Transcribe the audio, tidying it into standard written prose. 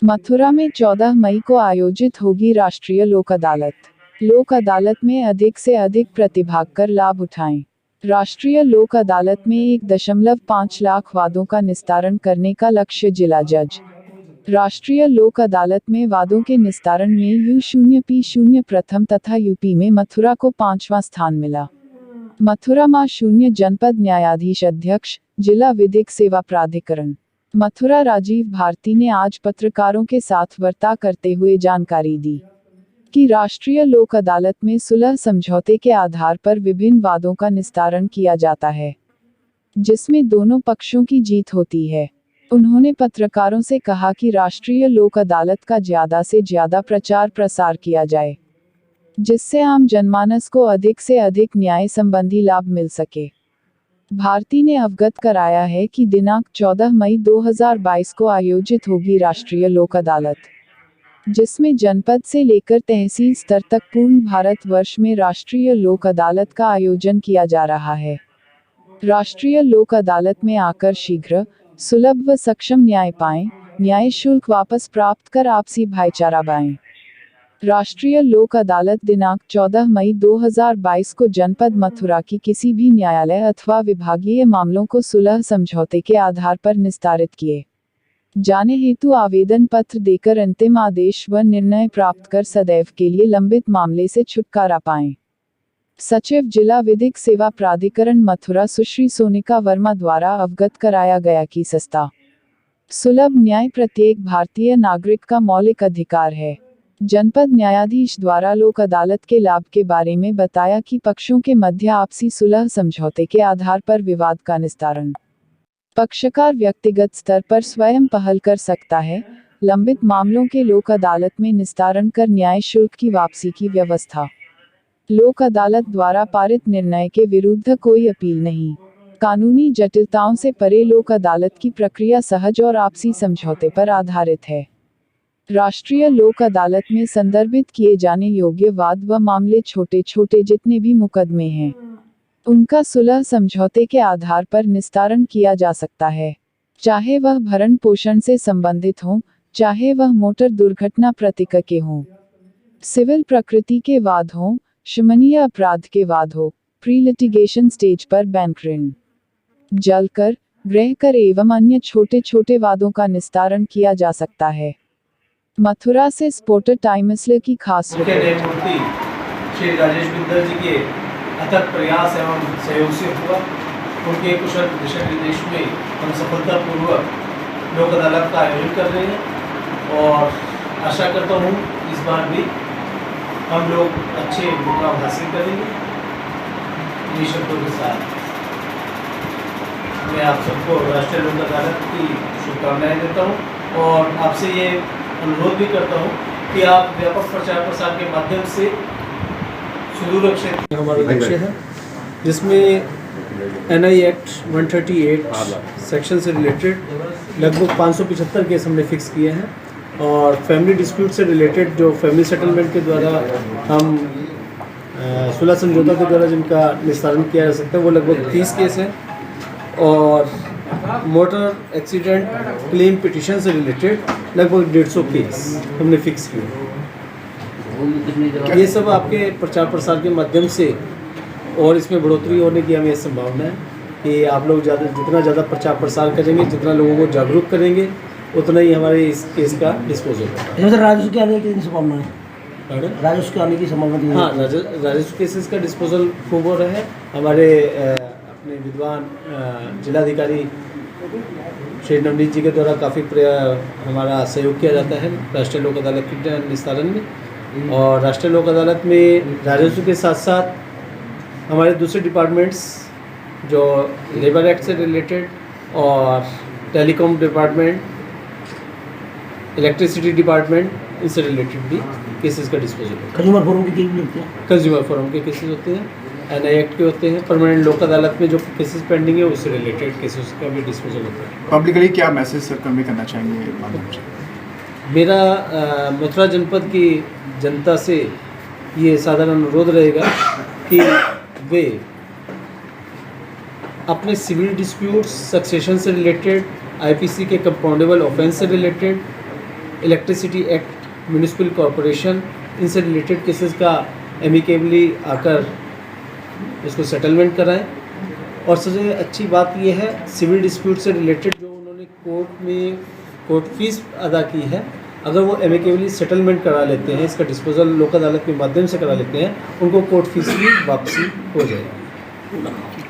मथुरा में 14 मई को आयोजित होगी राष्ट्रीय लोक अदालत। लोक अदालत में अधिक से अधिक प्रतिभाग कर लाभ उठाएं। राष्ट्रीय लोक अदालत में 1.5 लाख वादों का निस्तारण करने का लक्ष्य। जिला जज। राष्ट्रीय लोक अदालत में वादों के निस्तारण में U0P0 प्रथम तथा यूपी में मथुरा को 5वां स्थान मिला। मथुरा M0 जनपद न्यायाधीश अध्यक्ष, जिला विधिक सेवा प्राधिकरण मथुरा राजीव भारती ने आज पत्रकारों के साथ वार्ता करते हुए जानकारी दी कि राष्ट्रीय लोक अदालत में सुलह समझौते के आधार पर विभिन्न वादों का निस्तारण किया जाता है, जिसमें दोनों पक्षों की जीत होती है। उन्होंने पत्रकारों से कहा कि राष्ट्रीय लोक अदालत का ज्यादा से ज्यादा प्रचार प्रसार किया जाए, जिससे आम जनमानस को अधिक से अधिक न्याय संबंधी लाभ मिल सके। भारती ने अवगत कराया है कि दिनांक 14 मई 2022 को आयोजित होगी राष्ट्रीय लोक अदालत, जिसमें जनपद से लेकर तहसील स्तर तक पूर्ण भारतवर्ष में राष्ट्रीय लोक अदालत का आयोजन किया जा रहा है। राष्ट्रीय लोक अदालत में आकर शीघ्र, सुलभ व सक्षम न्याय पाएं, न्याय शुल्क वापस प्राप्त कर आपसी भाईचारा बढ़ाएं। राष्ट्रीय लोक अदालत दिनांक 14 मई 2022 को जनपद मथुरा की किसी भी न्यायालय अथवा विभागीय मामलों को सुलह समझौते के आधार पर निस्तारित किए जाने हेतु आवेदन पत्र देकर अंतिम आदेश व निर्णय प्राप्त कर सदैव के लिए लंबित मामले से छुटकारा पाएं। सचिव जिला विधिक सेवा प्राधिकरण मथुरा सुश्री सोनिका वर्मा द्वारा अवगत कराया गया कि सस्ता सुलभ न्याय प्रत्येक भारतीय नागरिक का मौलिक अधिकार है। जनपद न्यायाधीश द्वारा लोक अदालत के लाभ के बारे में बताया कि पक्षों के मध्य आपसी सुलह समझौते के आधार पर विवाद का निस्तारण पक्षकार व्यक्तिगत स्तर पर स्वयं पहल कर सकता है। लंबित मामलों के लोक अदालत में निस्तारण कर न्याय शुल्क की वापसी की व्यवस्था। लोक अदालत द्वारा पारित निर्णय के विरुद्ध कोई अपील नहीं। कानूनी जटिलताओं से परे लोक अदालत की प्रक्रिया सहज और आपसी समझौते पर आधारित है। राष्ट्रीय लोक अदालत में संदर्भित किए जाने योग्य वाद व मामले छोटे छोटे जितने भी मुकदमे हैं, उनका सुलह समझौते के आधार पर निस्तारण किया जा सकता है, चाहे वह भरण पोषण से संबंधित हों, चाहे वह मोटर दुर्घटना प्रतिक के हों, सिविल प्रकृति के वाद हों, शमनीय अपराध के वाद हो, प्री लिटिगेशन स्टेज पर बैंक ऋण, जलकर, गृह कर एवं अन्य छोटे छोटे वादों का निस्तारण किया जा सकता है। मथुरा से स्पोर्टर टाइम्स की खास रिपोर्ट। श्री राजेश बिंदर जी के अथक प्रयास एवं सहयोग से हुआ। उनके कुशल दिशा निर्देश में हम सफलतापूर्वक लोक अदालत का आयोजन कर रहे हैं और आशा करता हूँ इस बार भी हम लोग अच्छे मुकाम हासिल करेंगे। इन शब्दों के साथ मैं आप सबको राष्ट्रीय लोक अदालत की शुभकामनाएं देता हूँ और आपसे ये अनुरोध भी करता हूँ कि आप व्यापक प्रचार प्रसार के माध्यम से सुदूर क्षेत्र हमारा लक्ष्य है, जिसमें NI एक्ट 138 सेक्शन से रिलेटेड लगभग 575 केस हमने फिक्स किए हैं और फैमिली डिस्प्यूट से रिलेटेड जो फैमिली सेटलमेंट के द्वारा हम सुलह समझौता के द्वारा जिनका निस्तारण किया जा सकता है वो लगभग 30 केस हैं और मोटर एक्सीडेंट क्लेम पिटीशन से रिलेटेड लगभग 150 केस हमने फिक्स किए। ये सब आपके प्रचार प्रसार के माध्यम से और इसमें बढ़ोतरी होने की हमें संभावना है कि आप लोग जितना ज़्यादा प्रचार प्रसार करेंगे, जितना लोगों को जागरूक करेंगे, उतना ही हमारे इस केस का डिस्पोजल होगा। राजस्व के आने की संभावना है, राजस्व के आने की संभावना। हाँ, राजस्व केसेस का डिस्पोजल खूब हो रहा है। हमारे अपने विद्वान जिलाधिकारी श्री नवनीत जी के द्वारा काफ़ी हमारा सहयोग किया जाता है राष्ट्रीय लोक अदालत के निस्तारण में। और राष्ट्रीय लोक अदालत में राजस्व के साथ साथ हमारे दूसरे डिपार्टमेंट्स जो लेबर एक्ट से रिलेटेड और टेलीकॉम डिपार्टमेंट, इलेक्ट्रिसिटी डिपार्टमेंट, इनसे रिलेटेड भी केसेस का डिस्पोजल होता है। कंज्यूमर फोरम के केस होते हैं, कंज्यूमर फोरम के केसेस होते हैं, NI एक्ट के होते हैं। परमानेंट लोक अदालत में जो केसेस पेंडिंग है उससे रिलेटेड केसेस का भी डिस्पोजल होता है। पब्लिकली क्या मैसेज सर कन्वे करना चाहेंगे माध्यम से? मेरा मथुरा जनपद की जनता से ये साधारण अनुरोध रहेगा कि वे अपने सिविल डिस्प्यूट्स, सक्सेशन से रिलेटेड, IPC के कंपाउंडेबल ऑफेंस से related electricity act, municipal corporation, इनसे रिलेटेड केसेस का एमिकेबली आकर इसको सेटलमेंट कराएं। और सबसे अच्छी बात यह है, सिविल डिस्प्यूट से रिलेटेड जो उन्होंने कोर्ट में कोर्ट फीस अदा की है, अगर वो एमिकेबली सेटलमेंट करा लेते हैं, इसका डिस्पोजल लोक अदालत के माध्यम से करा लेते हैं, उनको कोर्ट फीस की वापसी हो जाएगी।